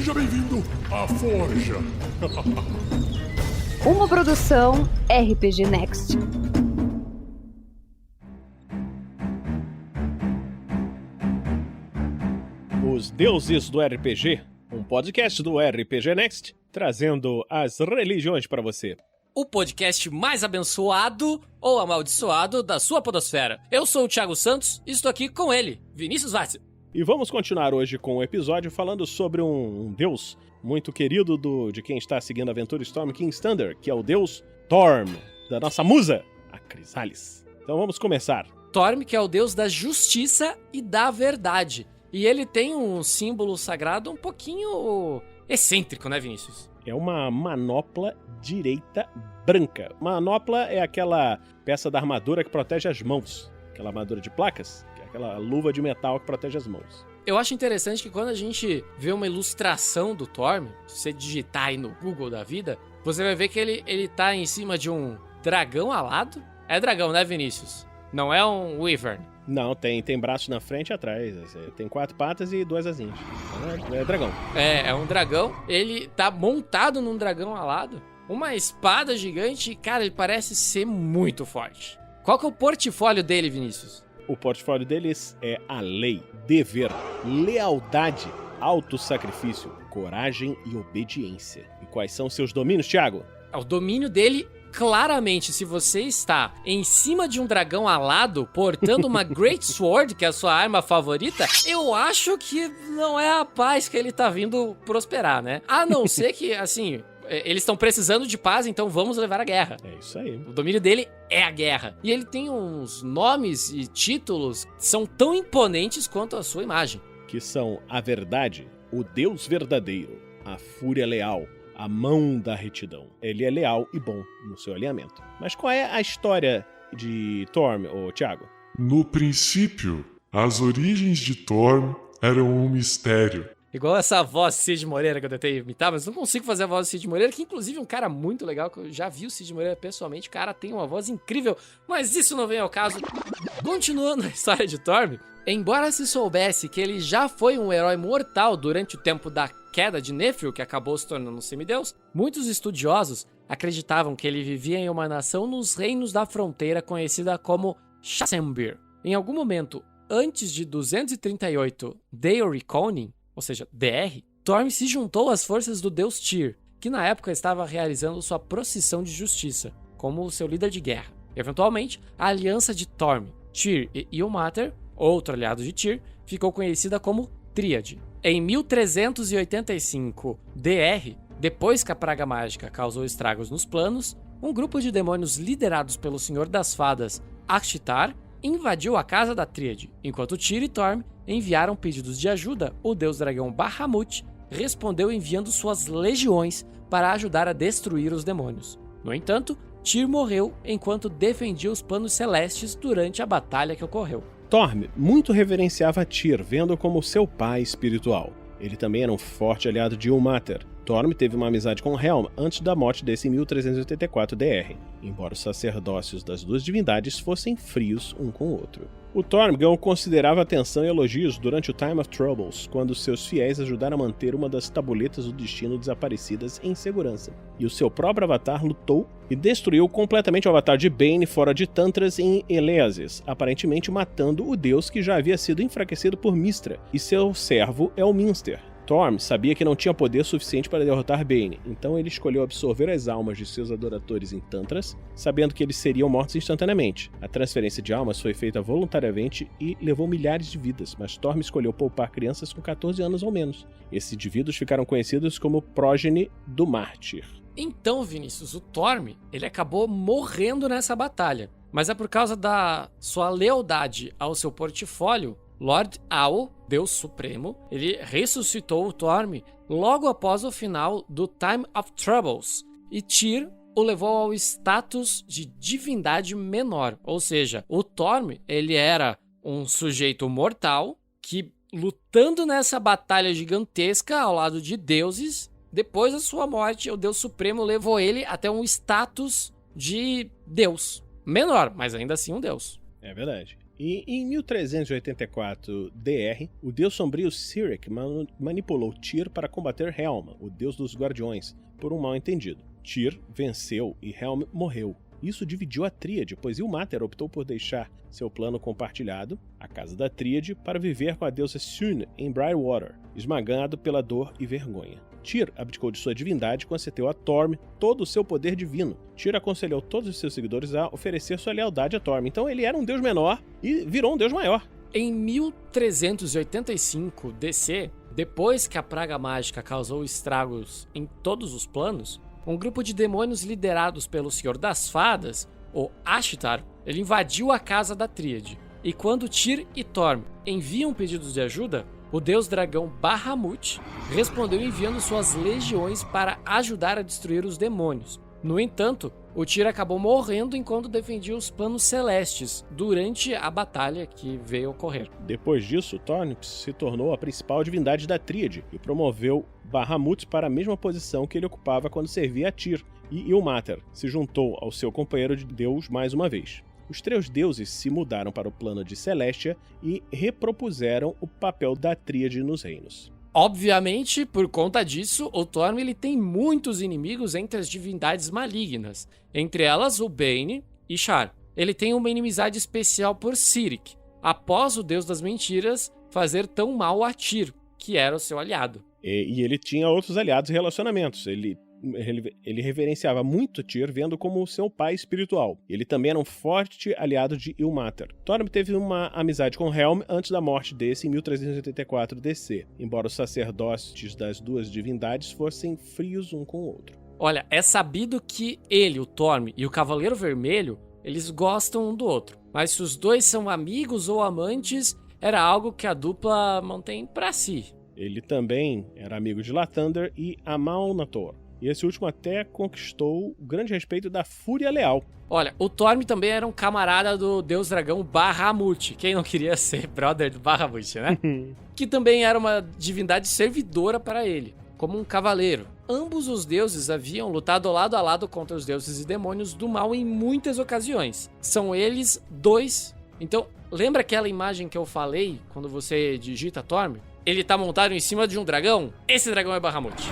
Seja bem-vindo à Forja. Uma produção RPG Next. Os Deuses do RPG, um podcast do RPG Next, trazendo as religiões para você. O podcast mais abençoado ou amaldiçoado da sua podosfera. Eu sou o Thiago Santos e estou aqui com ele, Vinícius Vazzi. E vamos continuar hoje com o episódio falando sobre um deus muito querido de quem está seguindo a aventura Storm King's Thunder, que é o deus Torm, da nossa musa, a Chrysalis. Então vamos começar. Torm, que é o deus da justiça e da verdade. E ele tem um símbolo sagrado um pouquinho excêntrico, né, Vinícius? É uma manopla direita branca. Manopla é aquela peça da armadura que protege as mãos. Aquela armadura de placas, que é aquela luva de metal que protege as mãos. Eu acho interessante que quando a gente vê uma ilustração do Torm, se você digitar aí no Google da vida, você vai ver que ele tá em cima de um dragão alado. É dragão, né, Vinícius? Não é um wyvern. Não, tem braços na frente e atrás. Tem 4 patas e 2 asinhas. É dragão. É um dragão. Ele tá montado num dragão alado. Uma espada gigante. Cara, ele parece ser muito forte. Qual que é o portfólio dele, Vinícius? O portfólio deles é a lei, dever, lealdade, autossacrifício, coragem e obediência. E quais são seus domínios, Thiago? O domínio dele... Claramente, se você está em cima de um dragão alado, portando uma Great Sword, que é a sua arma favorita, eu acho que não é a paz que ele tá vindo prosperar, né? A não ser que, assim, eles estão precisando de paz, então vamos levar a guerra. É isso aí. O domínio dele é a guerra. E ele tem uns nomes e títulos que são tão imponentes quanto a sua imagem. Que são a verdade, o Deus verdadeiro, a fúria leal, a mão da retidão. Ele é leal e bom no seu alinhamento. Mas qual é a história de Torm, Thiago? No princípio, as origens de Torm eram um mistério. Igual essa voz Cid Moreira que eu tentei imitar, mas não consigo fazer a voz do Cid Moreira, que inclusive é um cara muito legal, que eu já vi o Cid Moreira pessoalmente, o cara tem uma voz incrível, mas isso não vem ao caso. Continuando a história de Torm, embora se soubesse que ele já foi um herói mortal durante o tempo da queda de Nephril, que acabou se tornando um semideus, muitos estudiosos acreditavam que ele vivia em uma nação nos reinos da fronteira conhecida como Shasembir. Em algum momento antes de 238 Deoryconin, ou seja, DR, Torm se juntou às forças do deus Tyr, que na época estava realizando sua procissão de justiça, como seu líder de guerra. Eventualmente, a aliança de Torm, Tyr e Ilmater, outro aliado de Tyr, ficou conhecida como Tríade. Em 1385 DR, depois que a praga mágica causou estragos nos planos, um grupo de demônios liderados pelo Senhor das Fadas, Ashtar, invadiu a casa da Tríade, enquanto Tyr e Torm enviaram pedidos de ajuda. O deus dragão Bahamut respondeu enviando suas legiões para ajudar a destruir os demônios. No entanto, Tyr morreu enquanto defendia os planos celestes durante a batalha que ocorreu. Torm muito reverenciava Tyr, vendo-o como seu pai espiritual. Ele também era um forte aliado de Ilmater. Torm teve uma amizade com Helm antes da morte desse em 1384 DR, embora os sacerdócios das duas divindades fossem frios um com o outro. O Torm ganhou considerável atenção e elogios durante o Time of Troubles, quando seus fiéis ajudaram a manter uma das tabuletas do destino desaparecidas em segurança. E o seu próprio avatar lutou e destruiu completamente o avatar de Bane fora de Tantras em Eleazes, aparentemente matando o deus que já havia sido enfraquecido por Mystra e seu servo Elminster. Torm sabia que não tinha poder suficiente para derrotar Bane, então ele escolheu absorver as almas de seus adoradores em Tantras, sabendo que eles seriam mortos instantaneamente. A transferência de almas foi feita voluntariamente e levou milhares de vidas, mas Torm escolheu poupar crianças com 14 anos ou menos. Esses indivíduos ficaram conhecidos como prógene do Mártir. Então, Vinícius, o Torm, ele acabou morrendo nessa batalha, mas é por causa da sua lealdade ao seu portfólio. Lord Au, Deus Supremo, ele ressuscitou o Torm logo após o final do Time of Troubles, e Tyr o levou ao status de divindade menor, ou seja, o Torm ele era um sujeito mortal que, lutando nessa batalha gigantesca ao lado de deuses, depois da sua morte, o Deus Supremo levou ele até um status de Deus menor, mas ainda assim um Deus. É verdade. E em 1384 DR, o deus sombrio Cyric manipulou Tyr para combater Helm, o deus dos guardiões, por um mal-entendido. Tyr venceu e Helm morreu. Isso dividiu a Tríade, pois Ilmater optou por deixar seu plano compartilhado, a Casa da Tríade, para viver com a deusa Sune em Briarwater, esmagado pela dor e vergonha. Tyr abdicou de sua divindade e concedeu a Torm todo o seu poder divino. Tyr aconselhou todos os seus seguidores a oferecer sua lealdade a Torm. Então ele era um deus menor e virou um deus maior. Em 1385 DC, depois que a praga mágica causou estragos em todos os planos, um grupo de demônios liderados pelo Senhor das Fadas, o Ashtar, ele invadiu a casa da Tríade. E quando Tyr e Torm enviam pedidos de ajuda, o deus dragão Bahamut respondeu enviando suas legiões para ajudar a destruir os demônios. No entanto, o Tyr acabou morrendo enquanto defendia os planos celestes durante a batalha que veio ocorrer. Depois disso, Torm se tornou a principal divindade da Tríade e promoveu Bahamut para a mesma posição que ele ocupava quando servia a Tyr, e Ilmater se juntou ao seu companheiro de deus mais uma vez. Os três deuses se mudaram para o plano de Celestia e repropuseram o papel da Tríade nos reinos. Obviamente, por conta disso, o Torm ele tem muitos inimigos entre as divindades malignas, entre elas o Bane e Shar. Ele tem uma inimizade especial por Cyric, após o deus das mentiras fazer tão mal a Tyr, que era o seu aliado. E ele tinha outros aliados e relacionamentos. Ele reverenciava muito Tyr, vendo como seu pai espiritual. Ele também era um forte aliado de Ilmater. Torm teve uma amizade com Helm antes da morte desse em 1384 DC, embora os sacerdotes das duas divindades fossem frios um com o outro. Olha, é sabido que ele, o Torm e o Cavaleiro Vermelho, eles gostam um do outro. Mas se os dois são amigos ou amantes, era algo que a dupla mantém pra si. Ele também era amigo de Lathander e Amalnator. E esse último até conquistou o grande respeito da Fúria Leal. Olha, o Torm também era um camarada do deus dragão Bahamut. Quem não queria ser brother do Bahamut, né? Que também era uma divindade servidora para ele, como um cavaleiro. Ambos os deuses haviam lutado lado a lado contra os deuses e demônios do mal em muitas ocasiões. São eles dois. Então, lembra aquela imagem que eu falei quando você digita Torm? Ele tá montado em cima de um dragão? Esse dragão é Bahamut.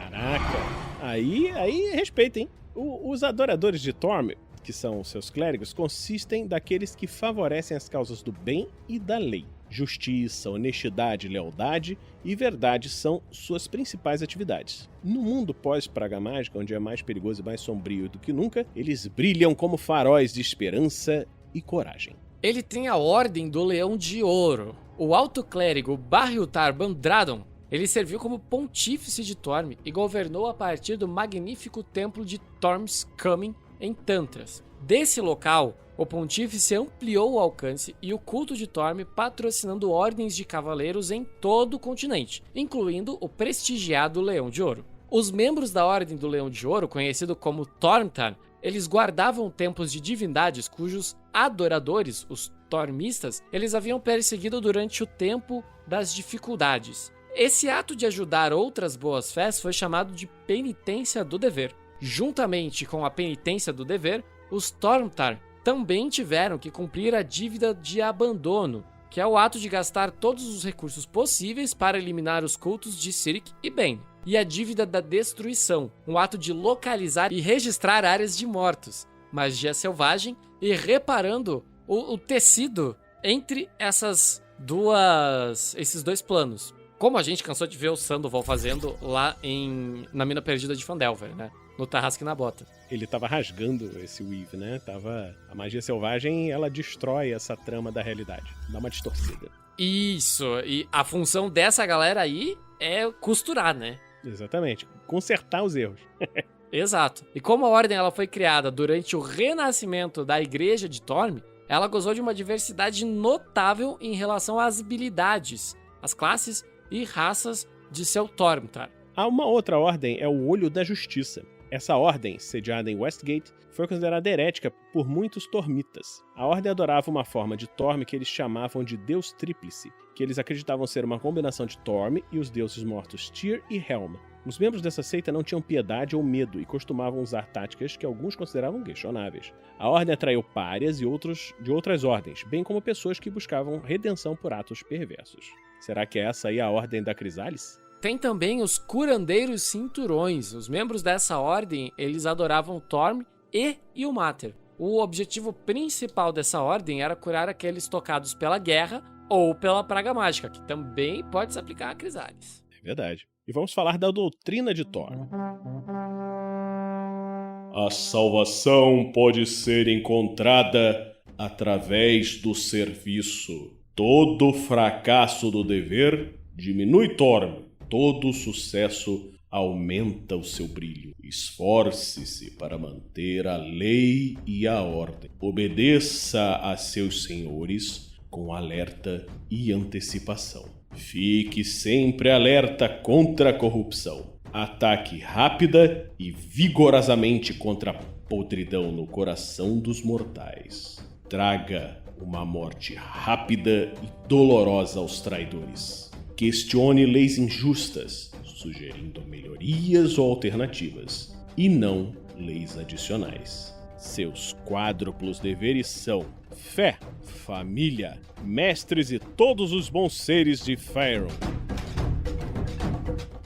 Caraca! Aí respeita, hein? Os adoradores de Torm, que são seus clérigos, consistem daqueles que favorecem as causas do bem e da lei. Justiça, honestidade, lealdade e verdade são suas principais atividades. No mundo pós-praga mágica, onde é mais perigoso e mais sombrio do que nunca, eles brilham como faróis de esperança e coragem. Ele tem a Ordem do Leão de Ouro. O alto clérigo Barriltar Bandradon, ele serviu como pontífice de Torm e governou a partir do magnífico templo de Torm's Coming em Tantras. Desse local, o pontífice ampliou o alcance e o culto de Torm, patrocinando ordens de cavaleiros em todo o continente, incluindo o prestigiado Leão de Ouro. Os membros da Ordem do Leão de Ouro, conhecido como Tormtar, eles guardavam templos de divindades cujos adoradores, os Tormistas, eles haviam perseguido durante o tempo das dificuldades. Esse ato de ajudar outras boas-fés foi chamado de penitência do dever. Juntamente com a penitência do dever, os Tormtar também tiveram que cumprir a dívida de abandono, que é o ato de gastar todos os recursos possíveis para eliminar os cultos de Cyric e Bane, e a dívida da destruição, um ato de localizar e registrar áreas de mortos, magia selvagem e reparando o tecido entre esses dois planos. Como a gente cansou de ver o Sandoval fazendo lá na Mina Perdida de Phandelver, né? No Tarrasque na Bota. Ele tava rasgando esse weave, né? A magia selvagem, ela destrói essa trama da realidade. Dá uma distorcida. Isso, e a função dessa galera aí é costurar, né? Exatamente, consertar os erros. Exato. E como a Ordem ela foi criada durante o renascimento da Igreja de Torm, ela gozou de uma diversidade notável em relação às habilidades, as classes e raças de seu Tormtar. Há uma outra ordem, é o Olho da Justiça. Essa ordem, sediada em Westgate, foi considerada herética por muitos tormitas. A ordem adorava uma forma de Torm que eles chamavam de Deus Tríplice, que eles acreditavam ser uma combinação de Torm e os deuses mortos Tyr e Helm. Os membros dessa seita não tinham piedade ou medo e costumavam usar táticas que alguns consideravam questionáveis. A ordem atraiu párias e outros de outras ordens, bem como pessoas que buscavam redenção por atos perversos. Será que é essa aí a ordem da Crisalis? Tem também os curandeiros cinturões. Os membros dessa ordem, eles adoravam Thorm e Ilmater. O objetivo principal dessa ordem era curar aqueles tocados pela guerra ou pela praga mágica, que também pode se aplicar a Crisalis. É verdade. E vamos falar da doutrina de Thorm. A salvação pode ser encontrada através do serviço. Todo fracasso do dever diminui Thorm. Todo sucesso aumenta o seu brilho. Esforce-se para manter a lei e a ordem. Obedeça a seus senhores com alerta e antecipação. Fique sempre alerta contra a corrupção. Ataque rápida e vigorosamente contra a podridão no coração dos mortais. Traga uma morte rápida e dolorosa aos traidores. Questione leis injustas, sugerindo melhorias ou alternativas, e não leis adicionais. Seus quádruplos deveres são fé, família, mestres e todos os bons seres de Faerûn.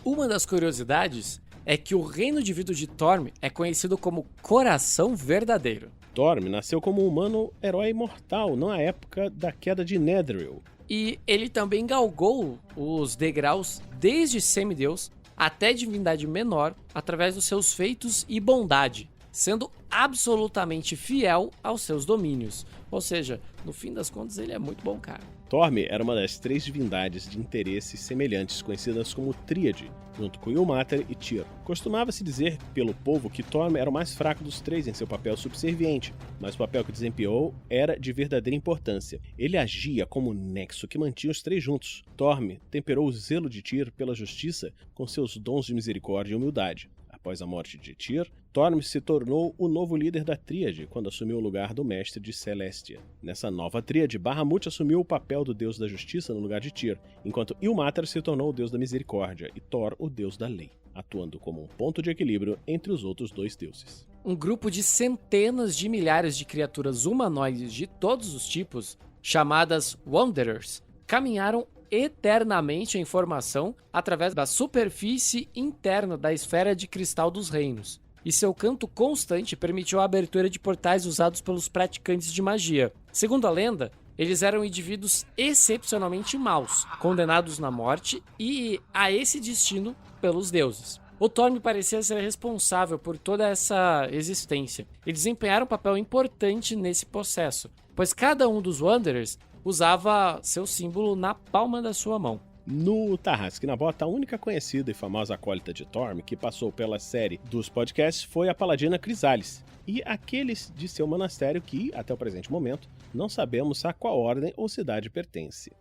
Uma das curiosidades é que o reino de vidro de Thorm é conhecido como Coração Verdadeiro. Thorm nasceu como um humano herói imortal na época da queda de Netheril. E ele também galgou os degraus desde semideus até divindade menor através dos seus feitos e bondade, sendo absolutamente fiel aos seus domínios. Ou seja, no fim das contas, ele é muito bom cara. Thorm era uma das 3 divindades de interesses semelhantes, conhecidas como Tríade, junto com Ilmater e Tyr. Costumava-se dizer pelo povo que Thorm era o mais fraco dos 3 em seu papel subserviente, mas o papel que desempenhou era de verdadeira importância. Ele agia como nexo que mantinha os 3 juntos. Thorm temperou o zelo de Tyr pela justiça com seus dons de misericórdia e humildade. Após a morte de Tyr, Thorm se tornou o novo líder da Tríade quando assumiu o lugar do mestre de Celestia. Nessa nova Tríade, Bahamut assumiu o papel do deus da justiça no lugar de Tyr, enquanto Ilmater se tornou o deus da misericórdia e Thor o deus da lei, atuando como um ponto de equilíbrio entre os outros 2 deuses. Um grupo de centenas de milhares de criaturas humanoides de todos os tipos, chamadas Wanderers, caminharam eternamente em formação através da superfície interna da esfera de cristal dos reinos, e seu canto constante permitiu a abertura de portais usados pelos praticantes de magia. Segundo a lenda, eles eram indivíduos excepcionalmente maus, condenados na morte e a esse destino pelos deuses. O Thorm parecia ser responsável por toda essa existência e desempenhar um papel importante nesse processo, pois cada um dos Wanderers usava seu símbolo na palma da sua mão. No Tarrasque na Bota, a única conhecida e famosa acólita de Thorm que passou pela série dos podcasts foi a paladina Crisalis, e aqueles de seu monastério que, até o presente momento, não sabemos a qual ordem ou cidade pertence.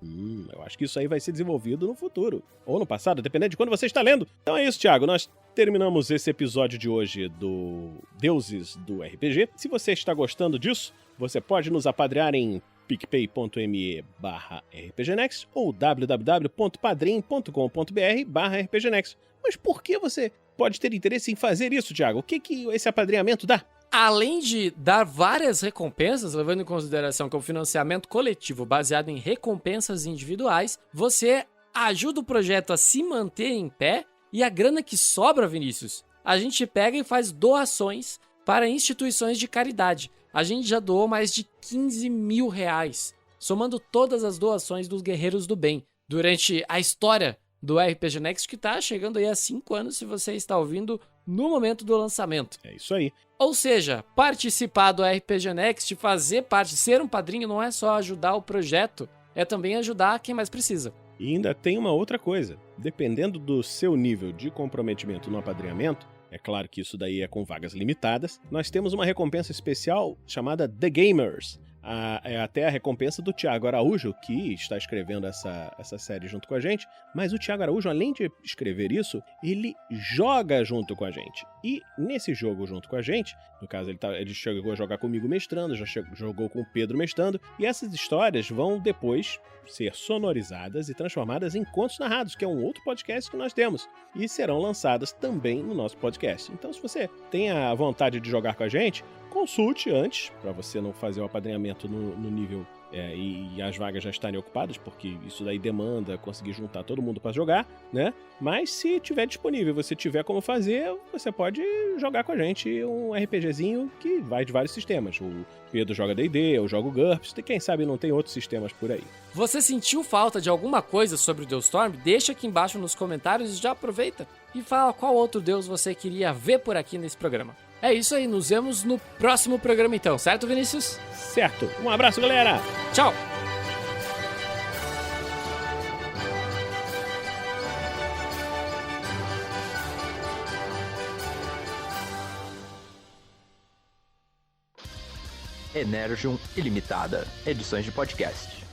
Eu acho que isso aí vai ser desenvolvido no futuro, ou no passado, dependendo de quando você está lendo. Então é isso, Thiago, nós terminamos esse episódio de hoje do Deuses do RPG. Se você está gostando disso, você pode nos apadrear em picpay.me/rpgnext ou www.padrim.com.br/rpgnext. Mas por que você pode ter interesse em fazer isso, Thiago? O que esse apadrinhamento dá? Além de dar várias recompensas, levando em consideração que é um financiamento coletivo baseado em recompensas individuais, você ajuda o projeto a se manter em pé e a grana que sobra, Vinícius, a gente pega e faz doações para instituições de caridade. A gente já doou mais de 15 mil reais, somando todas as doações dos Guerreiros do Bem, durante a história do RPG Next, que está chegando aí há 5 anos, se você está ouvindo no momento do lançamento. É isso aí. Ou seja, participar do RPG Next, fazer parte, ser um padrinho, não é só ajudar o projeto, é também ajudar quem mais precisa. E ainda tem uma outra coisa. Dependendo do seu nível de comprometimento no apadrinhamento, é claro que isso daí é com vagas limitadas, nós temos uma recompensa especial chamada The Gamers. até a recompensa do Thiago Araújo, que está escrevendo essa série junto com a gente. Mas o Thiago Araújo, além de escrever isso, ele joga junto com a gente. E nesse jogo junto com a gente, no caso ele chegou a jogar comigo mestrando, jogou com o Pedro mestrando, e essas histórias vão depois ser sonorizadas e transformadas em contos narrados, que é um outro podcast que nós temos, e serão lançadas também no nosso podcast. Então, se você tem a vontade de jogar com a gente, consulte antes, para você não fazer o apadrinhamento no nível e as vagas já estarem ocupadas, porque isso daí demanda conseguir juntar todo mundo para jogar, né? Mas se tiver disponível, você tiver como fazer, você pode jogar com a gente um RPGzinho que vai de vários sistemas. O Pedro joga D&D, eu jogo GURPS, e quem sabe não tem outros sistemas por aí. Você sentiu falta de alguma coisa sobre o Deus Storm? Deixa aqui embaixo nos comentários e já aproveita e fala qual outro deus você queria ver por aqui nesse programa. É isso aí, nos vemos no próximo programa então, certo, Vinícius? Certo. Um abraço, galera! Tchau! Energium Ilimitada, edições de podcast.